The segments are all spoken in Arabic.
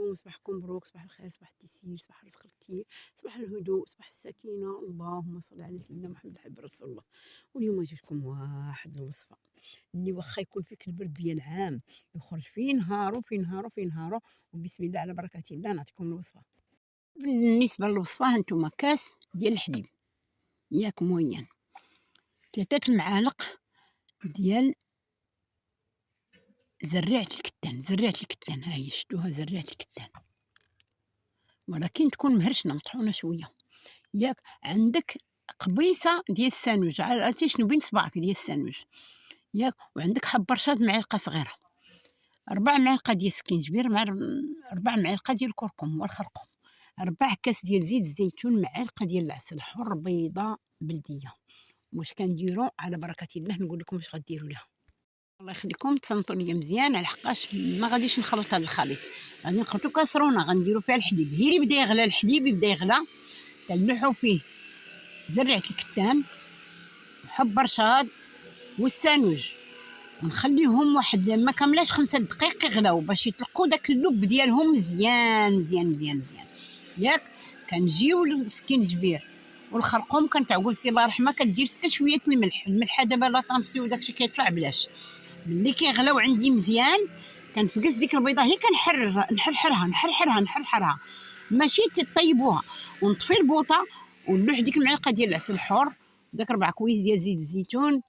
عليكم، صباحكم مبروك، صباح الخير، صباح التيسير، صباح الرزق الكتير، صباح الهدوء، صباح السكينة. اللهم صل على سيدنا محمد حبيب رسول الله. واليوم جبتكم واحد الوصفة اللي واخا يكون فيك البرد ديال العام يخرج في نهارو في نهارو في نهارو، وبسم الله على بركة الله نعطيكم الوصفة. بالنسبة للوصفة هانتوما كاس ديال الحليب ياك موين، 3 المعالق ديال زريعة الكتان، هاهي شدوها زريعة الكتان، ولكن تكون مهرشنة مطحونة شوية. ياك عندك قبيصة ديال السانوج، عرفتي شنو بين صباعك ديال السانوج ياك، وعندك حب رشاد معلقة صغيرة، 4 معالق ديال السكينجبير مع 4 معالق ديال الكركم والخرقوم، 4 كاس ديال زيت الزيتون، معلقة ديال العسل حر بيضة بلدية. واش كنديرو على بركة الله نقول لكم واش غديروا ليها. الله يخليكم تصنتوا ليا مزيان، على حقاش ما غاديش نخلط هذا الخليط، غادي نخلطو كاسرونه غنديرو فيها الحليب، هي اللي بدا يغلى الحليب يبدا يغلى تنلوحو فيه زريعة الكتان وحب رشاد والسانوج، ونخليهم واحد ما كاملاش 5 دقائق يغلاو باش يطلقوا داك اللب ديالهم مزيان مزيان مزيان مزيان ياك. كنجيو للسكينجبير والخرقوم كنتعوز سي الله يرحمها كدير حتى شويه الملح دابا لا طانسيو داكشي كيطلع بلاش. ملي كيغلاو عندي مزيان كنفقس ديك البيضه هي نحرحرها ماشي تطيبوها، ونطفي البوطه ونلوح ديك المعلقه ديال العسل الحر وداك 4 كويس ديال زيت الزيتون،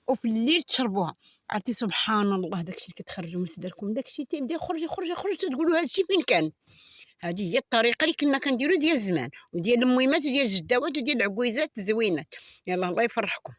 وفي الليل تشربوها. عرفتي سبحان الله داكشي اللي كتخرجوا من صدركم داكشي تيبدا يخرج تقولوا هادشي فين كان. هذه هي الطريقه اللي كنا كنديروا ديال زمان وديال الميمات وديال الجداوات وديال العكويزات الزوينات. يلا الله يفرحكم.